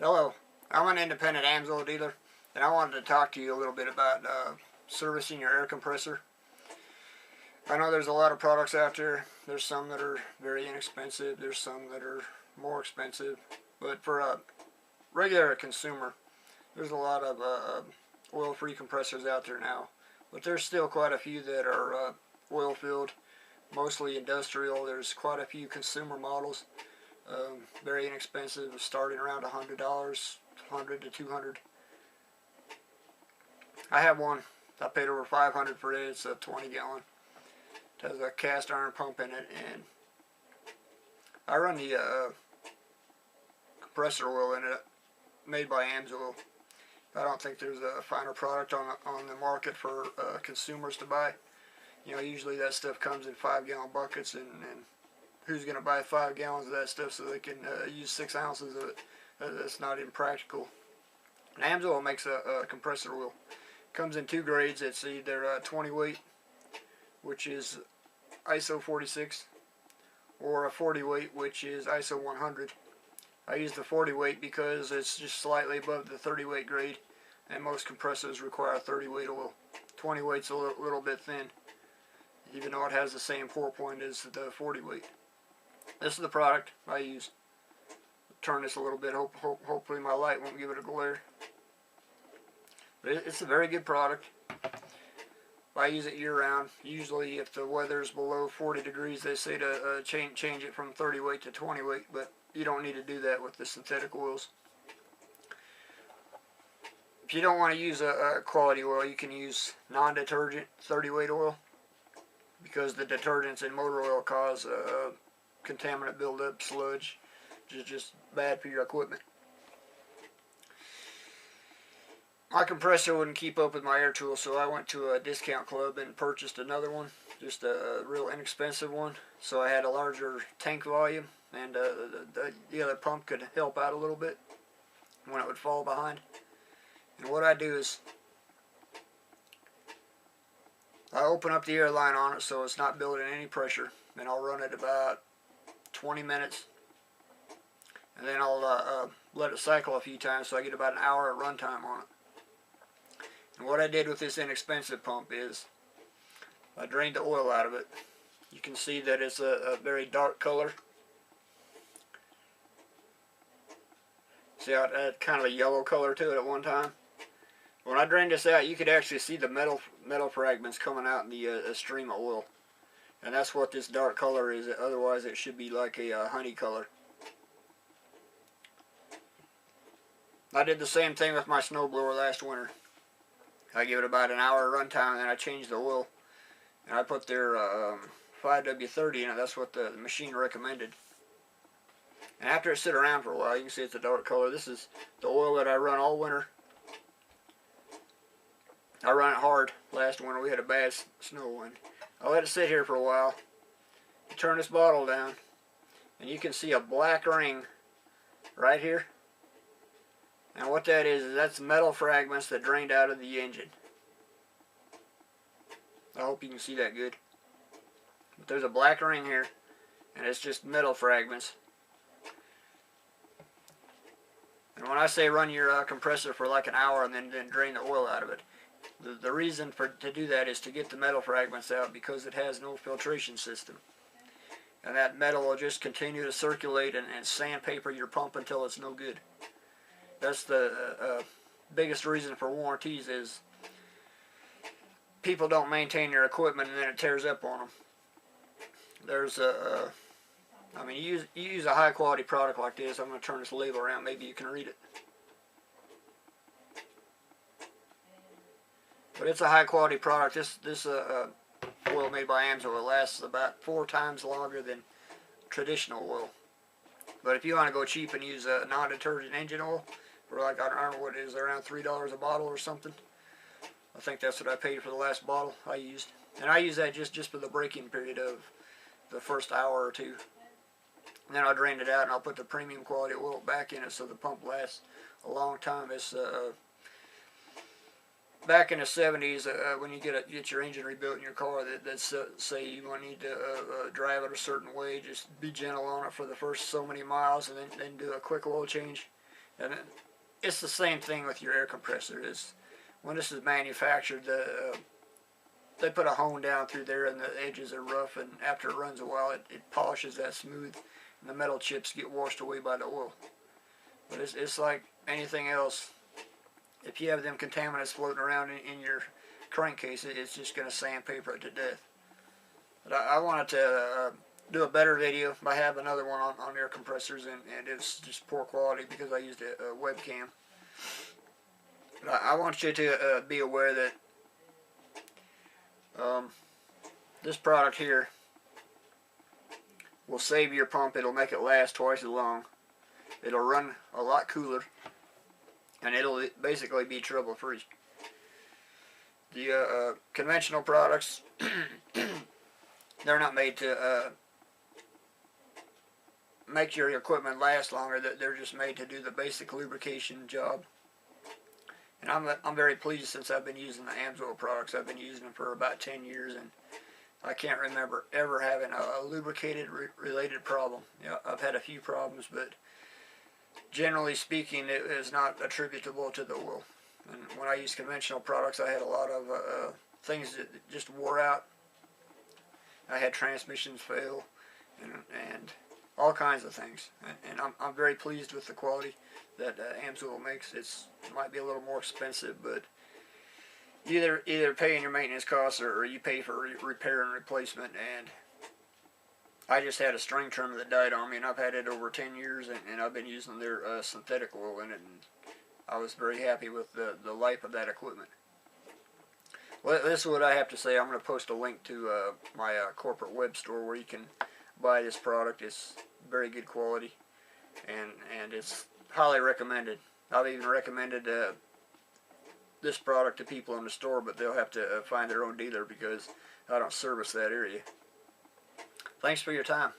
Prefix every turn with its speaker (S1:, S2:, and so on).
S1: Hello, I'm an independent Amsoil dealer, and I wanted to talk to you a little bit about servicing your air compressor. I know there's a lot of products out there. There's some that are very inexpensive, there's some that are more expensive, but for a regular consumer, there's a lot of oil-free compressors out there now. But there's still quite a few that are oil-filled, mostly industrial. There's quite a few consumer models. Very inexpensive, starting around $100, $100 to $200. I have one. I paid over $500 for it. It's a 20-gallon. It has a cast iron pump in it, and I run the compressor oil in it, made by Amsoil. I don't think there's a finer product on the market for consumers to buy. You know, usually that stuff comes in 5-gallon buckets, and who's going to buy 5 gallons of that stuff so they can use 6 ounces of it? That's not impractical. And Amsoil makes a compressor oil. It comes in 2 grades. It's either 20 weight, which is ISO 46, or a 40 weight, which is ISO 100. I use the 40 weight because it's just slightly above the 30 weight grade, and most compressors require 30 weight oil. 20 weight's a little bit thin, even though it has the same pour point as the 40 weight. This is the product I use. Turn this a little bit. Hopefully my light won't give it a glare. But it's a very good product. I use it year-round. Usually, if the weather's below 40 degrees, they say to change it from 30 weight to 20 weight. But you don't need to do that with the synthetic oils. If you don't want to use a quality oil, you can use non-detergent 30 weight oil, because the detergents in motor oil cause contaminant buildup, sludge, just bad for your equipment. My compressor wouldn't keep up with my air tool, so I went to a discount club and purchased another one, just a real inexpensive one. So I had a larger tank volume, and the other pump could help out a little bit when it would fall behind. And what I do is I open up the air line on it so it's not building any pressure, and I'll run it about 20 minutes, and then I'll let it cycle a few times so I get about an hour of runtime on it. And what I did with this inexpensive pump is I drained the oil out of it. You can see that it's a very dark color. See how it had kind of a yellow color to it at one time? When I drained this out, you could actually see the metal fragments coming out in the stream of oil. And that's what this dark color is. Otherwise it should be like a honey color. I did the same thing with my snowblower last winter. I give it about an hour runtime, and then I changed the oil. And I put their 5W30 in it. That's what the machine recommended. And after it sit around for a while, you can see it's a dark color. This is the oil that I run all winter. I run it hard. Last winter we had a bad snow wind. I let it sit here for a while. You turn this bottle down, and you can see a black ring right here. And what that is that's metal fragments that drained out of the engine. I hope you can see that good. But there's a black ring here, and it's just metal fragments. And when I say run your compressor for like an hour and then drain the oil out of it, the reason to do that is to get the metal fragments out, because it has no filtration system. And that metal will just continue to circulate and sandpaper your pump until it's no good. That's the biggest reason for warranties, is people don't maintain their equipment and then it tears up on them. There's I mean, you use a high quality product like this. I'm going to turn this label around, maybe you can read it. But it's a high quality product. This oil made by Amsoil lasts about 4 times longer than traditional oil. But if you want to go cheap and use a non-detergent engine oil, for like, I don't know what it is, around $3 a bottle or something. I think that's what I paid for the last bottle I used. And I use that just for the break-in period of the first hour or two. And then I'll drain it out and I'll put the premium quality oil back in it so the pump lasts a long time. It's back in the 70s, when you get your engine rebuilt in your car, that say you need to drive it a certain way, just be gentle on it for the first so many miles, and then do a quick oil change. And it's the same thing with your air compressor. Is when this is manufactured, they put a hone down through there and the edges are rough, and after it runs a while it polishes that smooth and the metal chips get washed away by the oil. But it's like anything else. If you have them contaminants floating around in your crankcase, it's just going to sandpaper it to death. But I wanted to do a better video. I have another one on air compressors, and it's just poor quality because I used a webcam. But I want you to be aware that this product here will save your pump. It'll make it last twice as long. It'll run a lot cooler, and it'll basically be trouble free. The conventional products, they're not made to make your equipment last longer. They're just made to do the basic lubrication job. And I'm very pleased since I've been using the Amsoil products. I've been using them for about 10 years, and I can't remember ever having a lubricated related problem. You know, I've had a few problems, but generally speaking, it is not attributable to the oil. And when I used conventional products, I had a lot of things that just wore out. I had transmissions fail, and all kinds of things. And I'm very pleased with the quality that Amsoil makes. It might be a little more expensive, but either paying your maintenance costs or you pay for repair and replacement. And I just had a string trimmer that died on me, and I've had it over 10 years, and I've been using their synthetic oil in it, and I was very happy with the life of that equipment. Well, this is what I have to say. I'm going to post a link to my corporate web store where you can buy this product. It's very good quality, and it's highly recommended. I've even recommended this product to people in the store, but they'll have to find their own dealer because I don't service that area. Thanks for your time.